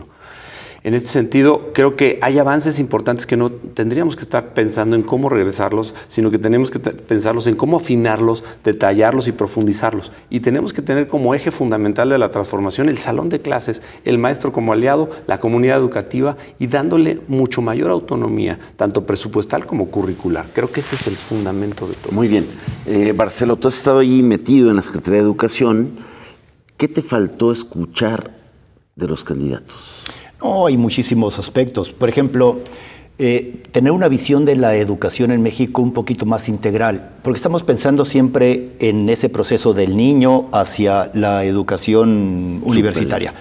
En este sentido, creo que hay avances importantes que no tendríamos que estar pensando en cómo regresarlos, sino que tenemos que pensarlos en cómo afinarlos, detallarlos y profundizarlos. Y tenemos que tener como eje fundamental de la transformación el salón de clases, el maestro como aliado, la comunidad educativa, y dándole mucho mayor autonomía, tanto presupuestal como curricular. Creo que ese es el fundamento de todo. Muy bien. Barceló, tú has estado ahí metido en la Secretaría de Educación. ¿Qué te faltó escuchar de los candidatos? Oh, hay muchísimos aspectos. Por ejemplo, tener una visión de la educación en México un poquito más integral, porque estamos pensando siempre en ese proceso del niño hacia la educación universitaria.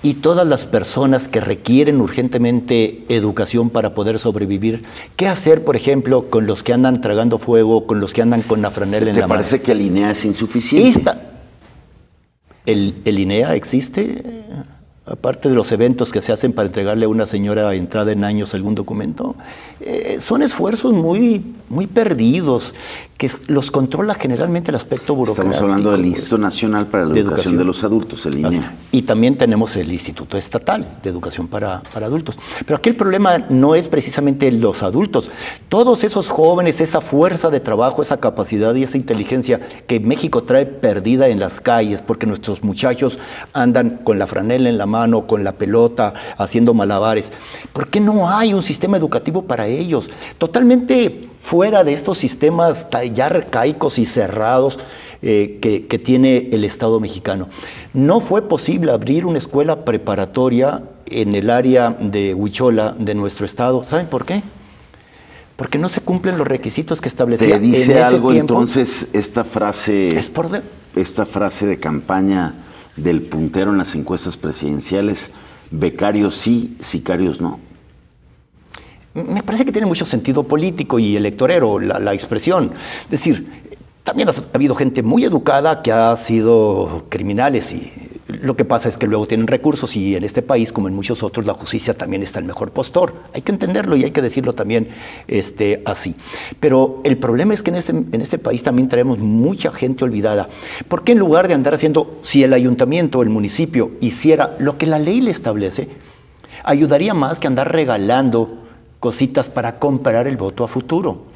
Y todas las personas que requieren urgentemente educación para poder sobrevivir, ¿qué hacer, por ejemplo, con los que andan tragando fuego, con los que andan con la franela en la mano? ¿Te parece que el INEA es insuficiente? ¿El INEA existe? Aparte de los eventos que se hacen para entregarle a una señora entrada en años algún documento, son esfuerzos muy perdidos, que los controla generalmente el aspecto burocrático. Estamos hablando del Instituto Nacional para la Educación de los Adultos, el INEA. Y también tenemos el Instituto Estatal de Educación para Adultos. Pero aquí el problema no es precisamente los adultos. Todos esos jóvenes, esa fuerza de trabajo, esa capacidad y esa inteligencia que México trae perdida en las calles, porque nuestros muchachos andan con la franela en la mano, con la pelota, haciendo malabares. ¿Por qué no hay un sistema educativo para ellos? Totalmente fuera de estos sistemas ya arcaicos y cerrados que tiene el Estado mexicano. No fue posible abrir una escuela preparatoria en el área de Huichola de nuestro estado. ¿Saben por qué? Porque no se cumplen los requisitos que establecía en ese tiempo. ¿Te dice algo entonces esta frase de campaña del puntero en las encuestas presidenciales? Becarios sí, sicarios no. me parece que tiene mucho sentido político y electorero la expresión. Es decir, también ha habido gente muy educada que ha sido criminales y lo que pasa es que luego tienen recursos y en este país, como en muchos otros, la justicia también está el mejor postor. Hay que entenderlo y hay que decirlo también así. Pero el problema es que en este país también traemos mucha gente olvidada. ¿Por qué en lugar de andar haciendo, si el ayuntamiento o el municipio hiciera lo que la ley le establece, ayudaría más que andar regalando cositas para comprar el voto a futuro?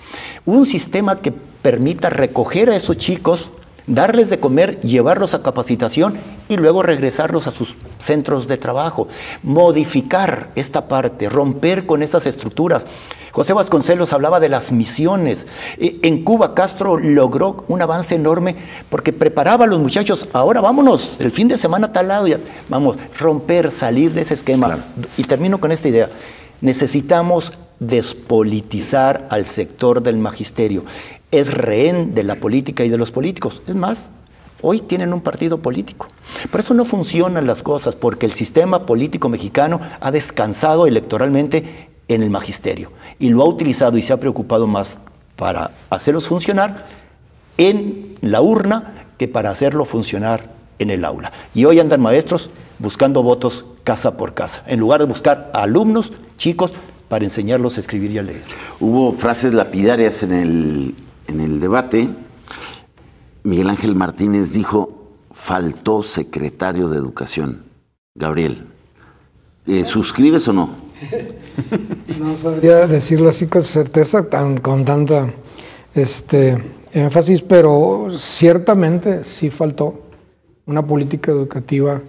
Un sistema que permita recoger a esos chicos, darles de comer, llevarlos a capacitación y luego regresarlos a sus centros de trabajo. Modificar esta parte, romper con estas estructuras. José Vasconcelos hablaba de las misiones. En Cuba, Castro logró un avance enorme porque preparaba a los muchachos, ahora vámonos, el fin de semana a tal lado, vamos, romper, salir de ese esquema. Claro. Y termino con esta idea. Necesitamos despolitizar al sector del magisterio. Es rehén de la política y de los políticos. Es más, hoy tienen un partido político. Por eso no funcionan las cosas, porque el sistema político mexicano ha descansado electoralmente en el magisterio y lo ha utilizado y se ha preocupado más para hacerlos funcionar en la urna que para hacerlo funcionar en el aula. Y hoy andan maestros buscando votos casa por casa, en lugar de buscar alumnos, chicos, para enseñarlos a escribir y a leer. Hubo frases lapidarias en el debate. Miguel Ángel Martínez dijo, faltó secretario de Educación. Gabriel, ¿suscribes o no? No sabría decirlo así con certeza, con tanta énfasis, pero ciertamente sí faltó una política educativa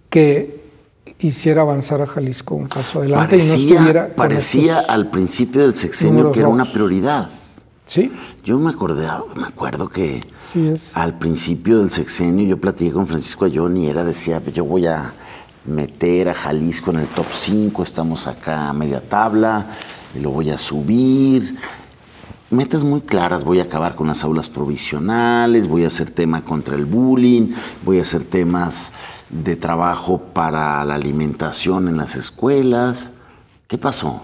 que hiciera avanzar a Jalisco un paso adelante. Parecía al principio del sexenio que era una prioridad. Sí. Yo me acuerdo que sí al principio del sexenio yo platiqué con Francisco Ayón y decía, yo voy a meter a Jalisco en el top 5, estamos acá a media tabla, y lo voy a subir. Metas muy claras, voy a acabar con las aulas provisionales, voy a hacer tema contra el bullying, voy a hacer temas de trabajo para la alimentación en las escuelas. ¿Qué pasó?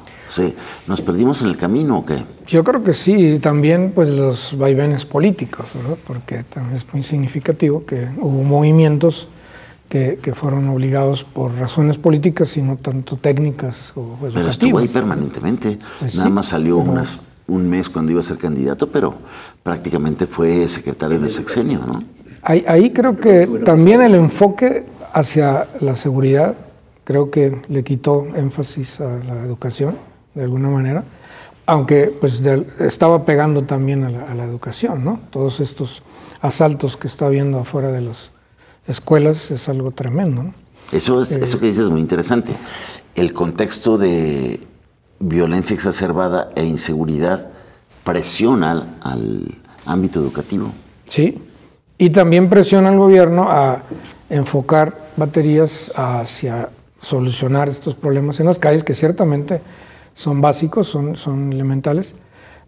¿Nos perdimos en el camino o qué? Yo creo que sí, también pues los vaivenes políticos, ¿verdad? Porque también es muy significativo que hubo movimientos que fueron obligados por razones políticas y no tanto técnicas o educativas. Pero estuvo ahí permanentemente, pues nada más salió un mes cuando iba a ser candidato, pero prácticamente fue secretario del sexenio, ¿no? Ahí creo que también el enfoque hacia la seguridad, creo que le quitó énfasis a la educación, de alguna manera, aunque pues estaba pegando también a la educación, ¿no? Todos estos asaltos que está habiendo afuera de las escuelas es algo tremendo, ¿no? Eso que dices es muy interesante. El contexto de violencia exacerbada e inseguridad presiona al ámbito educativo. Sí, y también presiona al gobierno a enfocar baterías hacia solucionar estos problemas en las calles, que ciertamente son básicos, son elementales,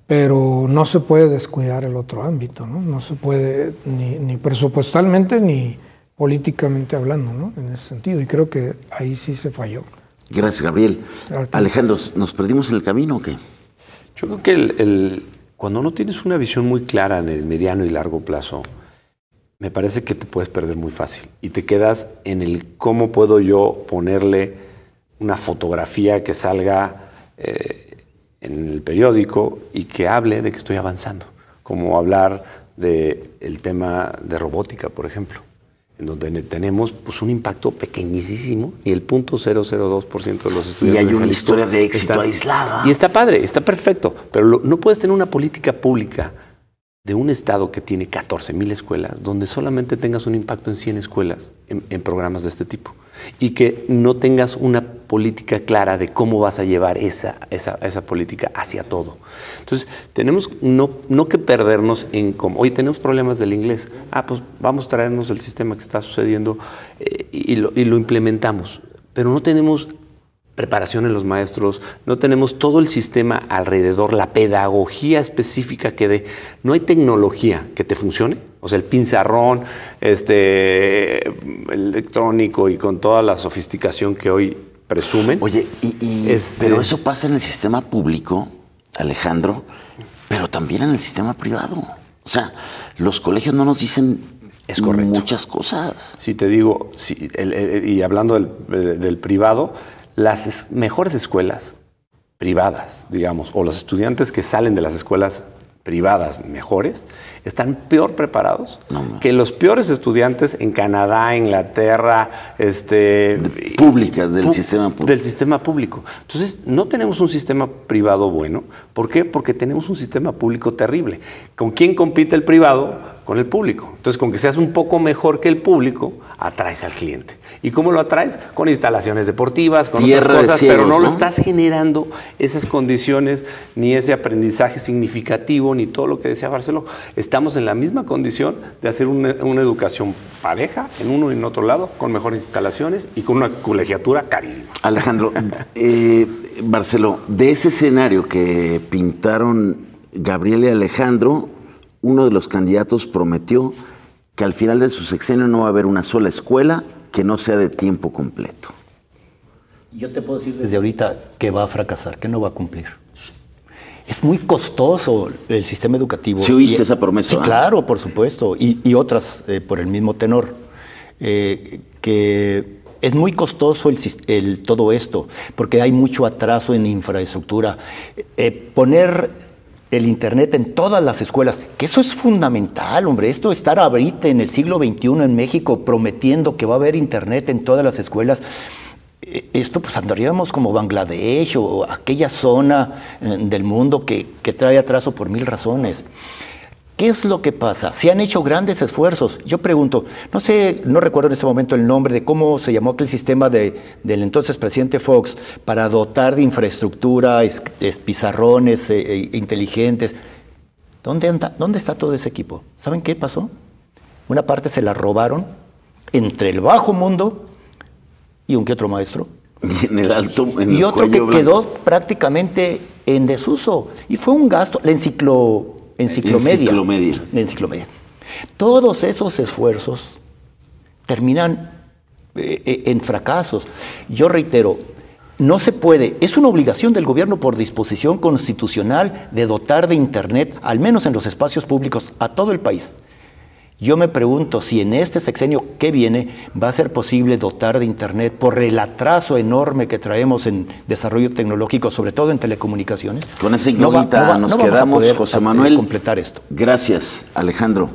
pero no se puede descuidar el otro ámbito, ¿no? No se puede ni presupuestalmente ni políticamente hablando, ¿no? En ese sentido, y creo que ahí sí se falló. Gracias, Gabriel. Alejandro, ¿nos perdimos en el camino o qué? Yo creo que cuando no tienes una visión muy clara en el mediano y largo plazo, me parece que te puedes perder muy fácil y te quedas en el cómo puedo yo ponerle una fotografía que salga en el periódico y que hable de que estoy avanzando, como hablar del tema de robótica, por ejemplo, en donde tenemos pues un impacto pequeñísimo y el 0.002% de los estudiantes. Y hay una historia de éxito aislada. Y está padre, está perfecto, pero no puedes tener una política pública de un estado que tiene 14,000 escuelas, donde solamente tengas un impacto en 100 escuelas en programas de este tipo y que no tengas una política clara de cómo vas a llevar esa política hacia todo. Entonces, tenemos no que perdernos en cómo, oye, tenemos problemas del inglés, pues vamos a traernos el sistema que está sucediendo y lo implementamos, pero no tenemos preparación en los maestros, no tenemos todo el sistema alrededor, la pedagogía específica no hay tecnología que te funcione, o sea, el pizarrón electrónico y con toda la sofisticación que hoy presumen. Oye, pero eso pasa en el sistema público, Alejandro, pero también en el sistema privado. O sea, los colegios no nos dicen muchas cosas. Si te digo, y hablando del privado, las mejores escuelas privadas, digamos, o los estudiantes que salen de las escuelas privadas mejores, están peor preparados que los peores estudiantes en Canadá, Inglaterra, públicas del sistema público. Del sistema público. Entonces, no tenemos un sistema privado bueno. ¿Por qué? Porque tenemos un sistema público terrible. ¿Con quién compite el privado? Con el público. Entonces, con que seas un poco mejor que el público, atraes al cliente. ¿Y cómo lo atraes? Con instalaciones deportivas, con otras cosas, pero no lo estás generando esas condiciones, ni ese aprendizaje significativo, ni todo lo que decía Barceló. Estamos en la misma condición de hacer una educación pareja en uno y en otro lado, con mejores instalaciones y con una colegiatura carísima. Alejandro, Barceló, de ese escenario que pintaron Gabriel y Alejandro, uno de los candidatos prometió que al final de su sexenio no va a haber una sola escuela que no sea de tiempo completo. Yo te puedo decir desde ahorita que va a fracasar, que no va a cumplir. Es muy costoso el sistema educativo. ¿Sí oíste esa promesa? Sí, claro, por supuesto, y otras por el mismo tenor. Que es muy costoso todo esto, porque hay mucho atraso en infraestructura. Poner el Internet en todas las escuelas, que eso es fundamental, hombre. Esto estar ahorita en el siglo XXI en México prometiendo que va a haber Internet en todas las escuelas, esto pues andaríamos como Bangladesh o aquella zona del mundo que trae atraso por 1000 razones. ¿Qué es lo que pasa? Se han hecho grandes esfuerzos. Yo pregunto, no recuerdo en ese momento el nombre de cómo se llamó aquel sistema del entonces presidente Fox para dotar de infraestructura, pizarrones inteligentes. ¿Dónde está todo ese equipo? ¿Saben qué pasó? Una parte se la robaron entre el bajo mundo y un que otro maestro. En el alto, y otro que quedó prácticamente en desuso. Y fue un gasto, la enciclomedia. Todos esos esfuerzos terminan en fracasos. Yo reitero, no se puede, es una obligación del gobierno por disposición constitucional de dotar de Internet, al menos en los espacios públicos, a todo el país. Yo me pregunto si en este sexenio que viene va a ser posible dotar de Internet por el atraso enorme que traemos en desarrollo tecnológico, sobre todo en telecomunicaciones. Con esa incógnita nos quedamos, José Manuel. Completar esto. Gracias, Alejandro.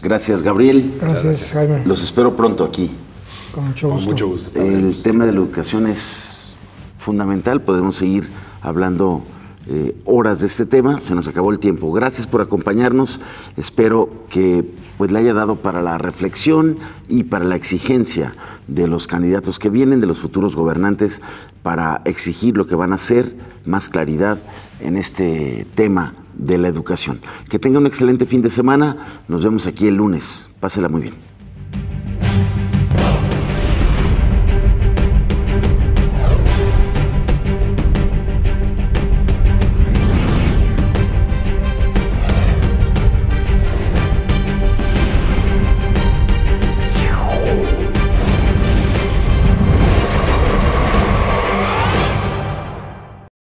Gracias, Gabriel. Gracias, Jaime. Los espero pronto aquí. Con mucho gusto. Con mucho gusto. El tema de la educación es fundamental. Podemos seguir hablando horas de este tema. Se nos acabó el tiempo. Gracias por acompañarnos. Espero que le haya dado para la reflexión y para la exigencia de los candidatos que vienen, de los futuros gobernantes, para exigir lo que van a hacer, más claridad en este tema de la educación. Que tenga un excelente fin de semana. Nos vemos aquí el lunes. Pásela muy bien.